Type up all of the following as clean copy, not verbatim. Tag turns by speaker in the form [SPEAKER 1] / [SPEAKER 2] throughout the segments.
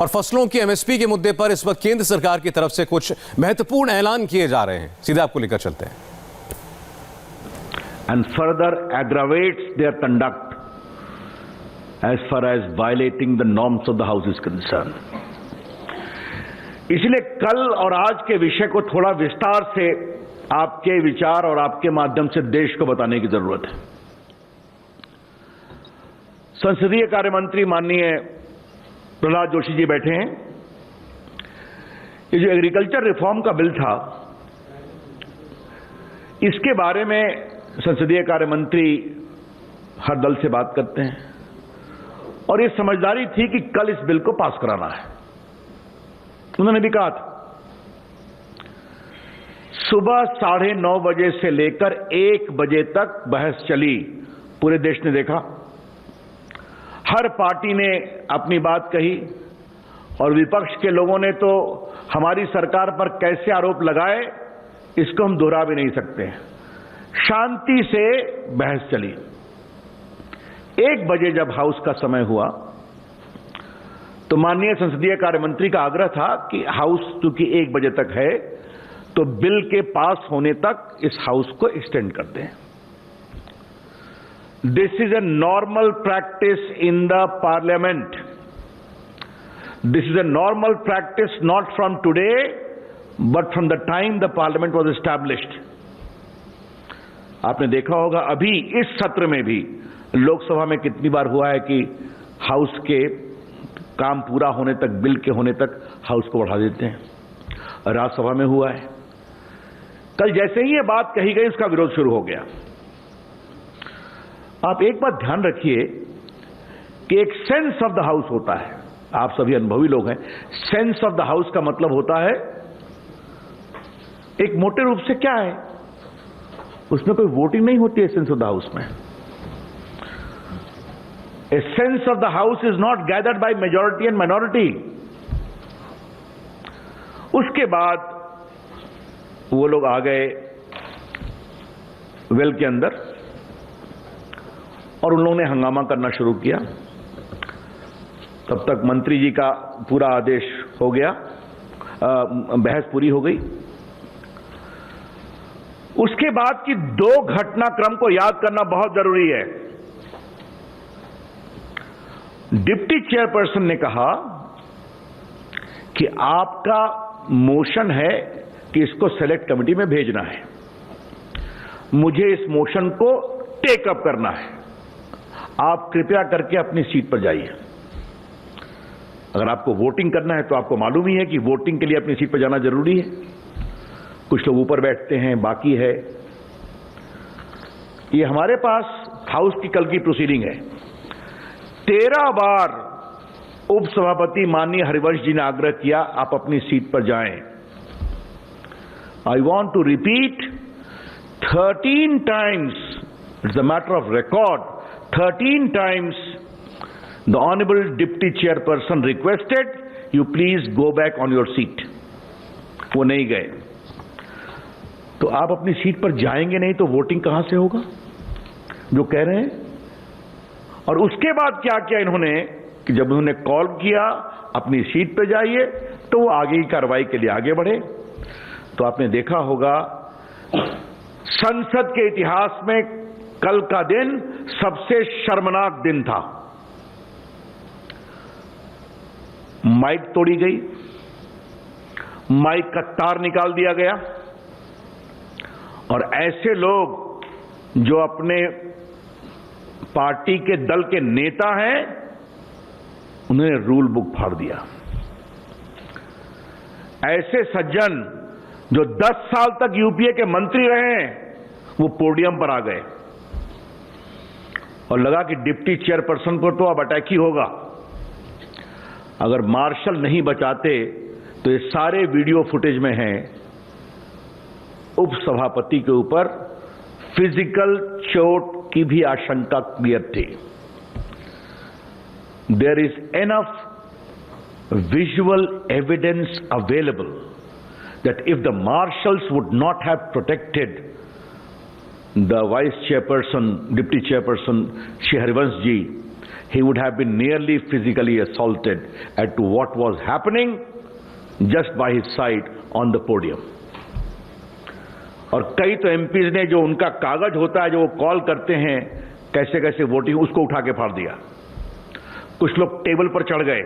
[SPEAKER 1] और फसलों की एमएसपी के मुद्दे पर इस वक्त केंद्र सरकार की तरफ से कुछ महत्वपूर्ण ऐलान किए जा रहे हैं, सीधे आपको लेकर चलते हैं।
[SPEAKER 2] And further aggravates their conduct as far as violating the norms of the House is concerned. इसलिए कल और आज के विषय को थोड़ा विस्तार से आपके विचार और आपके माध्यम से देश को बताने की जरूरत है। संसदीय कार्य मंत्री माननीय प्रहलाद जोशी जी बैठे हैं। ये जो एग्रीकल्चर रिफॉर्म का बिल था, इसके बारे में संसदीय कार्य मंत्री हर दल से बात करते हैं और ये समझदारी थी कि कल इस बिल को पास कराना है। उन्होंने भी कहा था सुबह 9:30 बजे से लेकर 1 बजे तक बहस चली, पूरे देश ने देखा। हर पार्टी ने अपनी बात कही और विपक्ष के लोगों ने तो हमारी सरकार पर कैसे आरोप लगाए इसको हम दोहरा भी नहीं सकते। शांति से बहस चली। 1 बजे जब हाउस का समय हुआ तो माननीय संसदीय कार्य मंत्री का आग्रह था कि हाउस चूंकि 1 बजे तक है तो बिल के पास होने तक इस हाउस को एक्सटेंड कर दें। This is a normal practice in the parliament. This is a normal practice not from today but from the time the parliament was established. आपने देखा होगा अभी इस सत्र में भी लोकसभा में कितनी बार हुआ है कि हाउस के काम पूरा होने तक, बिल के होने तक हाउस को बढ़ा देते हैं। राज्यसभा में हुआ है। कल जैसे ही ये बात कही गई उसका विरोध शुरू हो गया। आप एक बात ध्यान रखिए कि एक सेंस ऑफ द हाउस होता है। आप सभी अनुभवी लोग हैं। सेंस ऑफ द हाउस का मतलब होता है, एक मोटे रूप से क्या है, उसमें कोई वोटिंग नहीं होती है। सेंस ऑफ द हाउस में a sense of the house is not gathered by majority and minority. उसके बाद वो लोग आ गए वेल के अंदर और उन लोगों ने हंगामा करना शुरू किया। तब तक मंत्री जी का पूरा आदेश हो गया, बहस पूरी हो गई। उसके बाद की 2 घटनाक्रम को याद करना बहुत जरूरी है। डिप्टी चेयरपर्सन ने कहा कि आपका मोशन है कि इसको सेलेक्ट कमेटी में भेजना है, मुझे इस मोशन को टेकअप करना है, आप कृपया करके अपनी सीट पर जाइए। अगर आपको वोटिंग करना है तो आपको मालूम ही है कि वोटिंग के लिए अपनी सीट पर जाना जरूरी है। कुछ लोग ऊपर बैठते हैं, बाकी है। ये हमारे पास हाउस की कल की प्रोसीडिंग है। 13 बार उपसभापति माननीय हरिवंश जी ने आग्रह किया आप अपनी सीट पर जाएं। I want to repeat 13 times, it's a matter of record, 13 times the honorable deputy chairperson requested you please go back on your seat. वो नहीं गए तो आप अपनी सीट पर जाएंगे नहीं तो वोटिंग कहां से होगा, जो कह रहे हैं। और उसके बाद क्या किया इन्होंने कि जब उन्होंने कॉल किया अपनी सीट पर जाइए तो वो आगे की कार्रवाई के लिए आगे बढ़े। तो आपने देखा होगा संसद के इतिहास में कल का दिन सबसे शर्मनाक दिन था। माइक तोड़ी गई, माइक का तार निकाल दिया गया और ऐसे लोग जो अपने पार्टी के दल के नेता हैं उन्होंने रूल बुक फाड़ दिया। ऐसे सज्जन जो 10 साल तक यूपीए के मंत्री रहे वो पोडियम पर आ गए और लगा कि डिप्टी चेयरपर्सन पर तो अब अटैक ही होगा। अगर मार्शल नहीं बचाते तो ये सारे वीडियो फुटेज में हैं, उपसभापति के ऊपर फिजिकल चोट की भी आशंका क्लियर थी। There is enough visual evidence available that if the marshals would not have protected the vice chairperson, deputy chairperson, Shri Harivansh ji, he would have been nearly physically assaulted at to what was happening just by his side on the podium. और कई तो MPs ने जो उनका कागज होता है जो वो कॉल करते हैं कैसे कैसे वोटिंग, उसको उठा के फाड़ दिया. कुछ लोग टेबल पर चढ़ गए,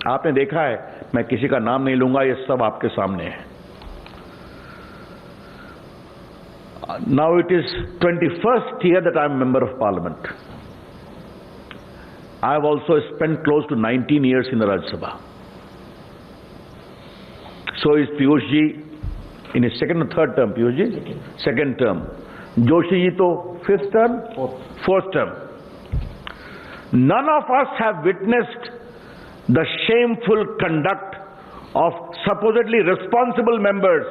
[SPEAKER 2] आपने देखा है. मैं किसी का नाम नहीं लूंगा, ये सब आपके सामने है. Now it is 21st year that I am member of parliament. I have also spent close to 19 years in the Rajya Sabha. So is Piyush ji in his second or third term. Piyush ji? Second term. Joshi ji to fifth term? Fourth term. None of us have witnessed the shameful conduct of supposedly responsible members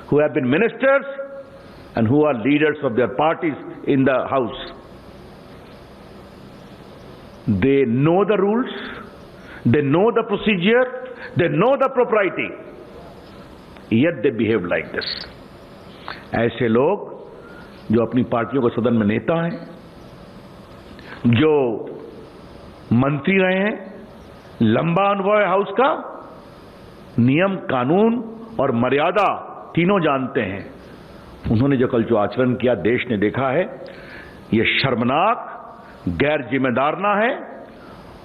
[SPEAKER 2] who have been ministers and who are leaders of their parties in the house. They know the rules, they know the procedure, they know the propriety, yet they behave like this. ऐसे लोग जो अपनी पार्टियों के सदन में नेता हैं, जो मंत्री रहे हैं, लंबा अनुभव है हाउस का, नियम कानून और मर्यादा तीनों जानते हैं, उन्होंने जो कल जो आचरण किया देश ने देखा है, ये शर्मनाक, गैर जिम्मेदारना है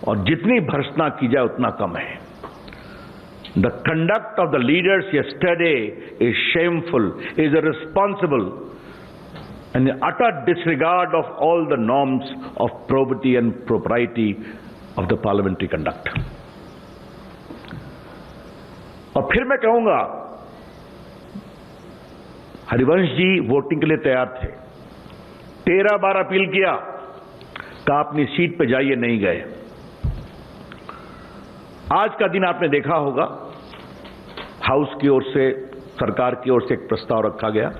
[SPEAKER 2] और जितनी भर्त्सना की जाए उतना कम है. The conduct of the leaders yesterday is shameful, is irresponsible and the utter disregard of all the norms of probity and propriety of the parliamentary conduct. और फिर मैं कहूंगा, हरिवंश जी वोटिंग के लिए तैयार थे, 13 बार अपील किया, कहा अपनी सीट पे जाइए, नहीं गए. आज का दिन आपने देखा होगा, हाउस की ओर से, सरकार की ओर से एक प्रस्ताव रखा गया.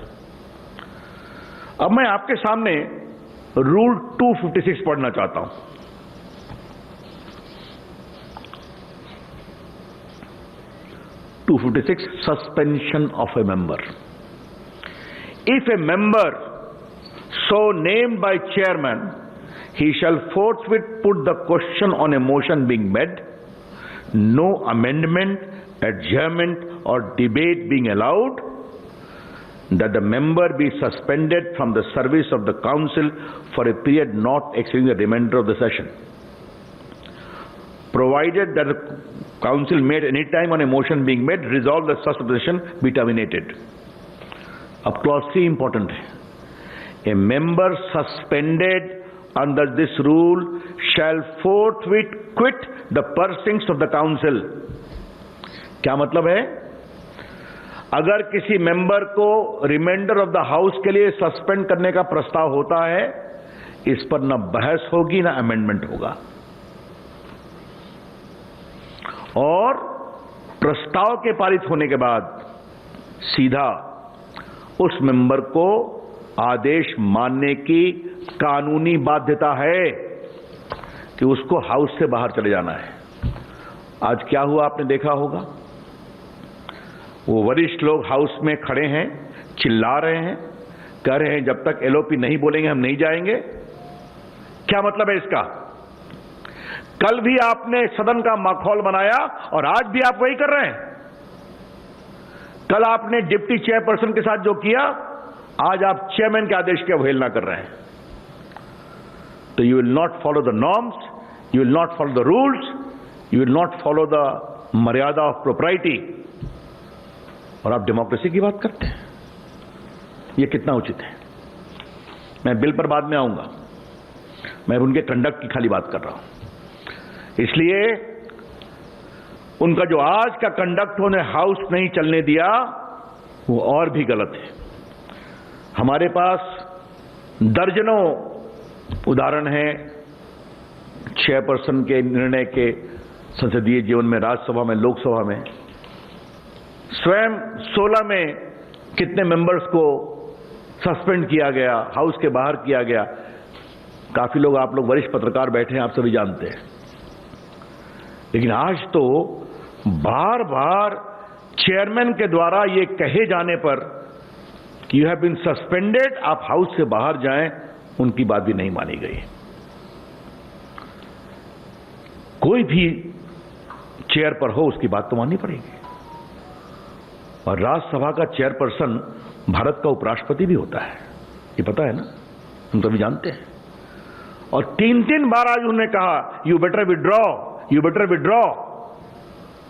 [SPEAKER 2] अब मैं आपके सामने रूल 256 पढ़ना चाहता हूं. Suspension of a member. If a member so named by chairman, he shall forthwith put the question on a motion being made, no amendment, adjournment or debate being allowed, that the member be suspended from the service of the council for a period not exceeding the remainder of the session, provided that the council made any time on a motion being made, resolve that such session be terminated. अब clause 3 important है. A member suspended under this rule shall forthwith quit the precincts of the council. क्या मतलब है? अगर किसी member को reminder of the house के लिए सस्पेंड करने का प्रस्ताव होता है, इस पर न बहस होगी न अमेंडमेंट होगा, और प्रस्ताव के पारित होने के बाद सीधा उस मेंबर को आदेश मानने की कानूनी बाध्यता है कि उसको हाउस से बाहर चले जाना है. आज क्या हुआ आपने देखा होगा, वो वरिष्ठ लोग हाउस में खड़े हैं, चिल्ला रहे हैं, कह रहे हैं जब तक एलओपी नहीं बोलेंगे हम नहीं जाएंगे. क्या मतलब है इसका? कल भी आपने सदन का माहौल बनाया और आज भी आप वही कर रहे हैं. कल आपने डिप्टी चेयरपर्सन के साथ जो किया, आज आप चेयरमैन के आदेश की अवहेलना कर रहे हैं. तो you will not follow the norms, you will not follow the rules, you will not follow the मर्यादा ऑफ प्रोप्राइटी, और आप डेमोक्रेसी की बात करते हैं. यह कितना उचित है? मैं बिल पर बाद में आऊंगा, मैं उनके कंडक्ट की खाली बात कर रहा हूं. इसलिए उनका जो आज का कंडक्ट उन्हें हाउस नहीं चलने दिया, वो और भी गलत है. हमारे पास दर्जनों उदाहरण हैं चेयरपर्सन के निर्णय के संसदीय जीवन में, राज्यसभा में, लोकसभा में. स्वयं 16 में कितने मेंबर्स को सस्पेंड किया गया, हाउस के बाहर किया गया. काफी लोग, आप लोग वरिष्ठ पत्रकार बैठे हैं, आप सभी जानते हैं. लेकिन आज तो बार बार चेयरमैन के द्वारा ये कहे जाने पर कि यू हैव बीन सस्पेंडेड, आप हाउस से बाहर जाएं, उनकी बात भी नहीं मानी गई. कोई भी चेयर पर हो उसकी बात तो माननी पड़ेगी। और राज्यसभा का चेयरपर्सन भारत का उपराष्ट्रपति भी होता है, ये पता है ना, हम तो भी जानते हैं। और 3 बार आज उन्होंने कहा you better withdraw, you better withdraw.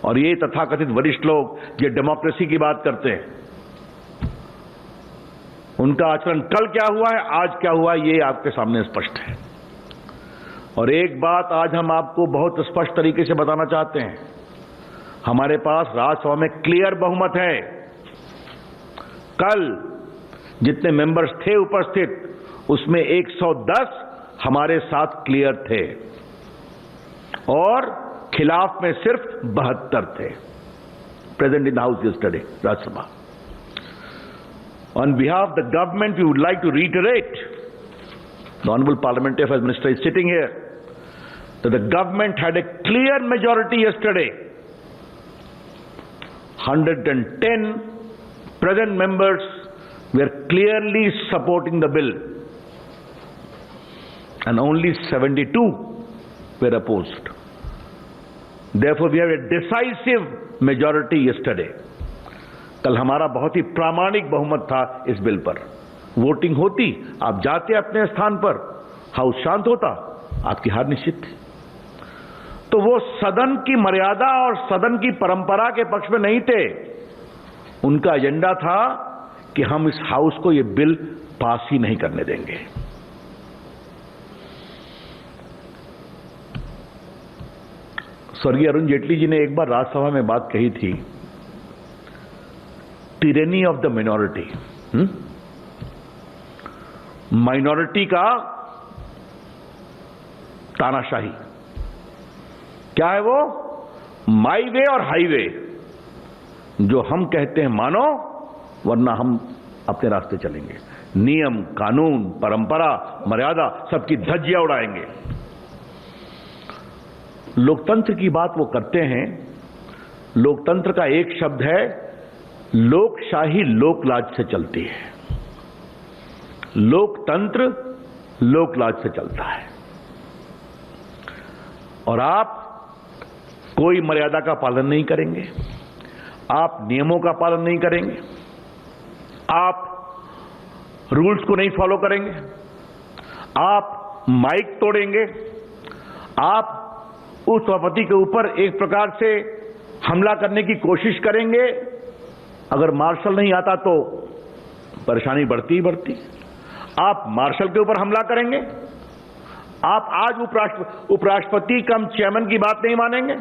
[SPEAKER 2] और ये तथाकथित वरिष्ठ लोग जो डेमोक्रेसी की बात करते हैं, उनका आचरण कल क्या हुआ है, आज क्या हुआ है, ये आपके सामने स्पष्ट है। और एक बात आज हम आपको बहुत स्पष्ट तरीके से बताना चाहते हैं, हमारे पास राज्यसभा में क्लियर बहुमत है। कल जितने मेंबर्स थे उपस्थित उसमें 110 हमारे साथ क्लियर थे और खिलाफ में सिर्फ 72 थे। Present in the house yesterday, Rajya Sabha. On behalf the government we would like to reiterate, the honorable parliamentary affairs minister is sitting here, that the government had a clear majority yesterday. 110 present members were clearly supporting the bill and only 72 were opposed. Therefore, we have a decisive majority yesterday. कल हमारा बहुत ही प्रामाणिक बहुमत था इस bill पर। Voting होती, आप जाते अपने स्थान पर, हाउस शांत होता, आपकी हार निश्चित थी। तो वो सदन की मर्यादा और सदन की परंपरा के पक्ष में नहीं थे। उनका एजेंडा था कि हम इस हाउस को ये बिल पास ही नहीं करने देंगे। स्वर्गीय अरुण जेटली जी ने एक बार राज्यसभा में बात कही थी, tyranny of the minority. Minority का तानाशाही। क्या है वो? माई वे और हाईवे। जो हम कहते हैं मानो, वरना हम अपने रास्ते चलेंगे। नियम, कानून, परंपरा, मर्यादा सबकी धज्जियां उड़ाएंगे। लोकतंत्र की बात वो करते हैं। लोकतंत्र का एक शब्द है, लोकशाही लोकलाज से चलती है। लोकतंत्र लोकलाज से चलता है। और आप कोई मर्यादा का पालन नहीं करेंगे, आप नियमों का पालन नहीं करेंगे, आप रूल्स को नहीं फॉलो करेंगे, आप माइक तोड़ेंगे, आप उस सभापति के ऊपर एक प्रकार से हमला करने की कोशिश करेंगे। अगर मार्शल नहीं आता तो परेशानी बढ़ती ही बढ़ती। आप मार्शल के ऊपर हमला करेंगे, आप आज उपराष्ट्रपति कम चेयरमैन की बात नहीं मानेंगे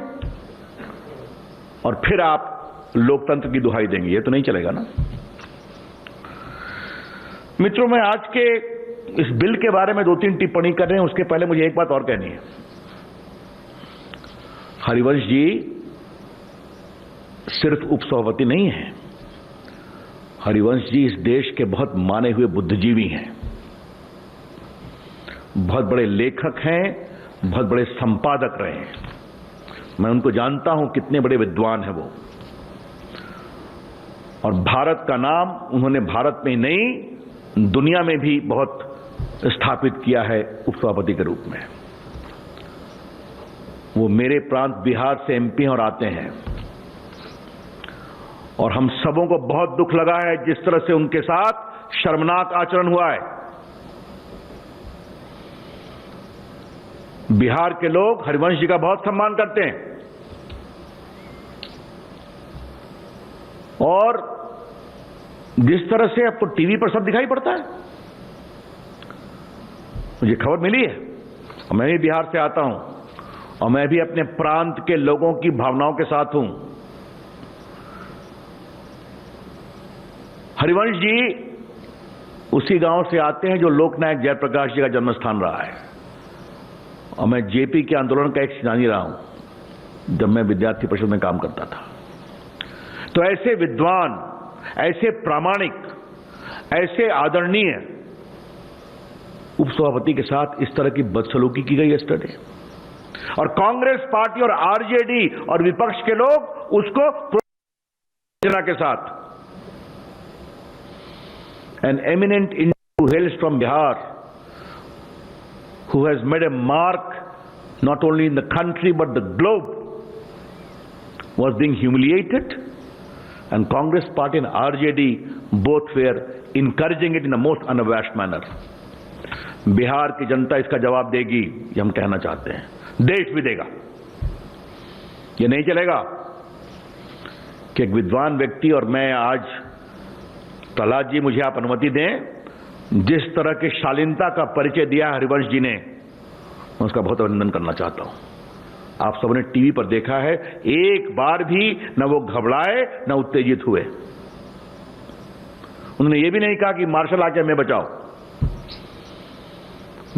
[SPEAKER 2] और फिर आप लोकतंत्र की दुहाई देंगे। ये तो नहीं चलेगा ना मित्रों। मैं आज के इस बिल के बारे में 2-3 टिप्पणी कर रहे हैं, उसके पहले मुझे एक बात और कहनी है। हरिवंश जी सिर्फ उपसभापति नहीं है, हरिवंश जी इस देश के बहुत माने हुए बुद्धिजीवी हैं, बहुत बड़े लेखक हैं, बहुत बड़े संपादक रहे हैं। मैं उनको जानता हूं, कितने बड़े विद्वान हैं वो। और भारत का नाम उन्होंने भारत में नहीं, दुनिया में भी बहुत स्थापित किया है उपसभापति के रूप में। वो मेरे प्रांत बिहार से एमपी और आते हैं, और हम सबों को बहुत दुख लगा है जिस तरह से उनके साथ शर्मनाक आचरण हुआ है। बिहार के लोग हरिवंश जी का बहुत सम्मान करते हैं और जिस तरह से आपको टीवी पर सब दिखाई पड़ता है, मुझे खबर मिली है और मैं भी बिहार से आता हूं और मैं भी अपने प्रांत के लोगों की भावनाओं के साथ हूं। हरिवंश जी उसी गांव से आते हैं जो लोकनायक जयप्रकाश जी का जन्मस्थान रहा है, और मैं जेपी के आंदोलन का एक सेनानी रहा हूं जब मैं विद्यार्थी परिषद में काम करता था। तो ऐसे विद्वान, ऐसे प्रामाणिक, ऐसे आदरणीय उपसभापति के साथ इस तरह की बदसलूकी की गई यस्टरडे, और कांग्रेस पार्टी और आरजेडी और विपक्ष के लोग उसको के साथ। An eminent Indian who hails from Bihar, who has made a mark not only in the country but the globe, was being humiliated, and Congress party and RJD both were encouraging it in the most unabashed manner. Bihar की जनता इसका जवाब देगी, ये हम कहना चाहते हैं, देश भी देगा। ये नहीं चलेगा कि एक विद्वान व्यक्ति, और मैं आज प्रहलाद जी मुझे आप अनुमति दें, जिस तरह की शालीनता का परिचय दिया हरिवंश जी ने, मैं उसका बहुत अभिनंदन करना चाहता हूं। आप सबने टीवी पर देखा है, एक बार भी न वो घबराए न उत्तेजित हुए। उन्होंने ये भी नहीं कहा कि मार्शल आके हमें बचाओ।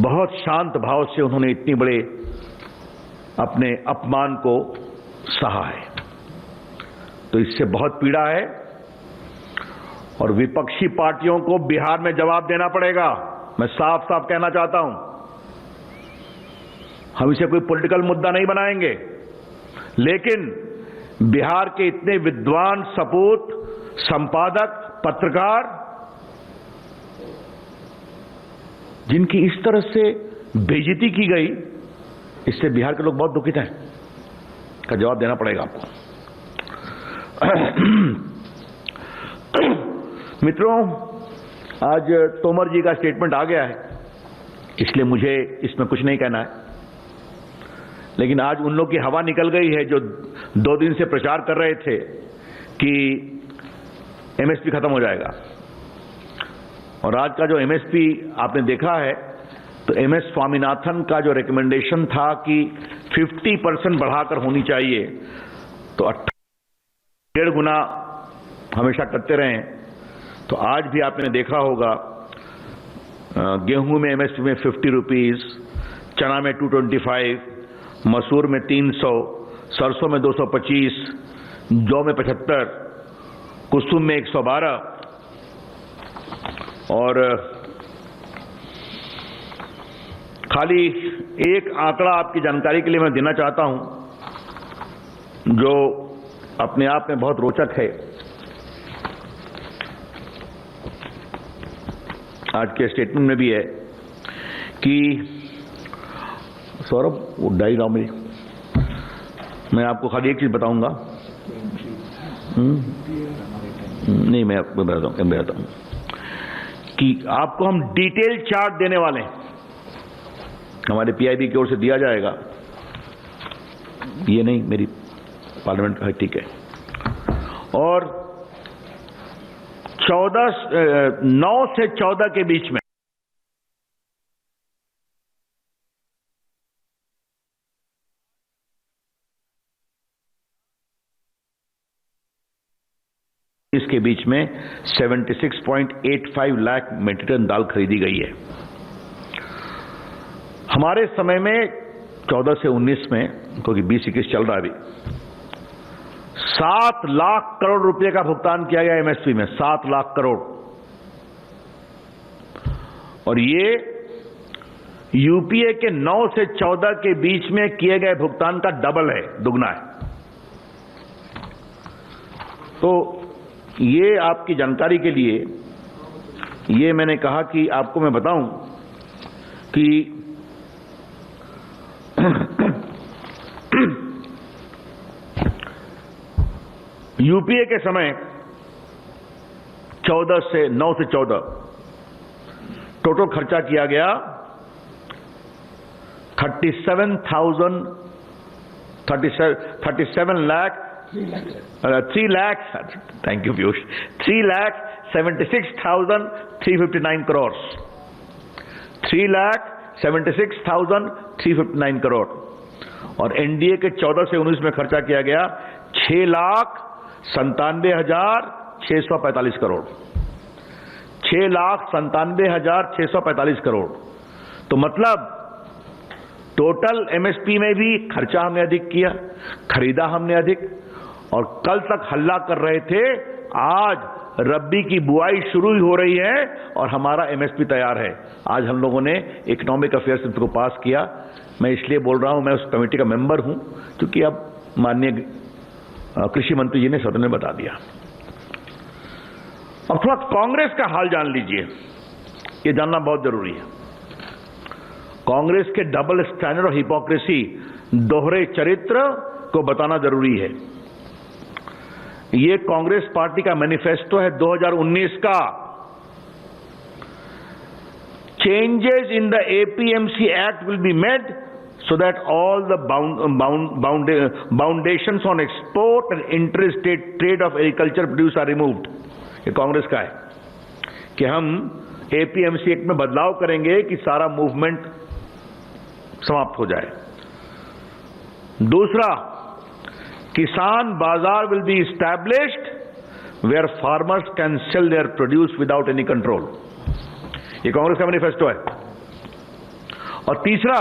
[SPEAKER 2] बहुत शांत भाव से उन्होंने इतनी बड़े अपने अपमान को सहा है। तो इससे बहुत पीड़ा है और विपक्षी पार्टियों को बिहार में जवाब देना पड़ेगा। मैं साफ साफ कहना चाहता हूं, हम इसे कोई पॉलिटिकल मुद्दा नहीं बनाएंगे, लेकिन बिहार के इतने विद्वान, सपूत, संपादक, पत्रकार, जिनकी इस तरह से बेइज्जती की गई, इससे बिहार के लोग बहुत दुखित हैं। का जवाब देना पड़ेगा आपको। मित्रों, आज तोमर जी का स्टेटमेंट आ गया है, इसलिए मुझे इसमें कुछ नहीं कहना है। लेकिन आज उन लोग की हवा निकल गई है जो 2 दिन से प्रचार कर रहे थे कि एमएसपी खत्म हो जाएगा। और आज का जो एमएसपी आपने देखा है, तो एमएस स्वामीनाथन का जो रिकमेंडेशन था कि 50% बढ़ाकर होनी चाहिए, तो 1.5 गुना हमेशा करते रहे। तो आज भी आपने देखा होगा, गेहूं में एमएसपी में 50 रुपीज, चना में 225, मसूर में 300, सरसों में 225, जौ में 75, कुसुम में 112। और खाली एक आंकड़ा आपकी जानकारी के लिए मैं देना चाहता हूं, जो अपने आप में बहुत रोचक है। आज के स्टेटमेंट में भी है कि सौरभ, वो डाई राव में मैं आपको खाली एक चीज बताऊंगा। नहीं, मैं आपको बताता हूं कि आपको हम डिटेल चार्ट देने वाले हैं, हमारे पीआईबी की ओर से दिया जाएगा। ये नहीं, मेरी पार्लियामेंट है, ठीक है। और 9 से 14 के बीच में इसके बीच में 76.85 लाख मीट्रिक टन दाल खरीदी गई है। हमारे समय में 14 से 19 में, क्योंकि 20-21 चल रहा है अभी, 7 लाख करोड़ रुपए का भुगतान किया गया एमएसपी में, 7 लाख करोड़। और ये यूपीए के 9 से 14 के बीच में किए गए भुगतान का डबल है, दुगना है। तो ये आपकी जानकारी के लिए, ये मैंने कहा कि आपको मैं बताऊं कि यूपीए के समय 9 से 14 टोटल खर्चा किया गया 37 लाख 3 लाख, थैंक यू पीयूष, 3,76,359 करोड़, 3,76,359 करोड़। और एनडीए के 14 से 19 में खर्चा किया गया 6,97,645 करोड़, 6,97,645 करोड़। तो मतलब टोटल एमएसपी में भी खर्चा हमने अधिक किया, खरीदा हमने अधिक। और कल तक हल्ला कर रहे थे, आज रब्बी की बुआई शुरू ही हो रही है और हमारा एमएसपी तैयार है। आज हम लोगों ने इकोनॉमिक अफेयर्स को पास किया। मैं इसलिए बोल रहा हूं, मैं उस कमेटी का मेंबर हूं, क्योंकि अब माननीय कृषि मंत्री जी ने सदन में बता दिया। अब थोड़ा कांग्रेस का हाल जान लीजिए, ये जानना बहुत जरूरी है। कांग्रेस के डबल स्टैंडर्ड और हिपोक्रेसी, दोहरे चरित्र को बताना जरूरी है। ये कांग्रेस पार्टी का मैनिफेस्टो है 2019 का। Changes in the APMC Act will be made so that all the foundations on export and interstate trade of agriculture produce are removed. ये कांग्रेस का है कि हम APMC एक्ट में बदलाव करेंगे कि सारा मूवमेंट समाप्त हो जाए। दूसरा, किसान बाजार will be established where farmers can sell their produce without any control. ये कांग्रेस का मैनिफेस्टो है। और तीसरा,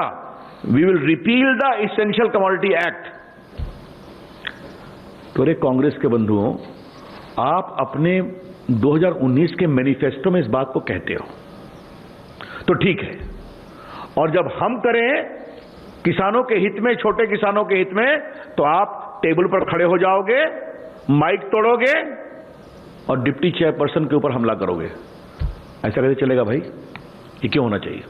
[SPEAKER 2] we will repeal the essential commodity act. तो अरे कांग्रेस के बंधुओं, आप अपने 2019 के मैनिफेस्टो में इस बात को कहते हो तो ठीक है, और जब हम करें किसानों के हित में, छोटे किसानों के हित में, तो आप टेबल पर खड़े हो जाओगे, माइक तोड़ोगे और डिप्टी चेयरपर्सन के ऊपर हमला करोगे। ऐसा कैसे चलेगा भाई? ये क्यों होना चाहिए?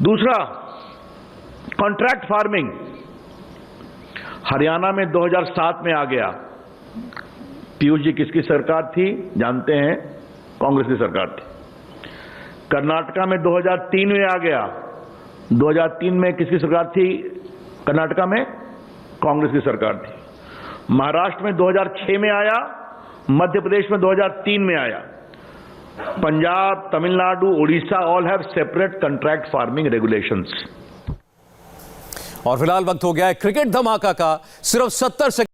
[SPEAKER 2] दूसरा, कॉन्ट्रैक्ट फार्मिंग हरियाणा में 2007 में आ गया। पीयूष जी किसकी सरकार थी जानते हैं? कांग्रेस की सरकार थी। कर्नाटका में 2003 में आ गया। 2003 में किसकी सरकार थी कर्नाटका में? कांग्रेस की सरकार थी। महाराष्ट्र में 2006 में आया, मध्य प्रदेश में 2003 में आया। Punjab, Tamil Nadu, Orissa all have separate contract farming regulations.
[SPEAKER 1] और फिलहाल वक्त हो गया है क्रिकेट धमाका का। सिर्फ 70 सेकंड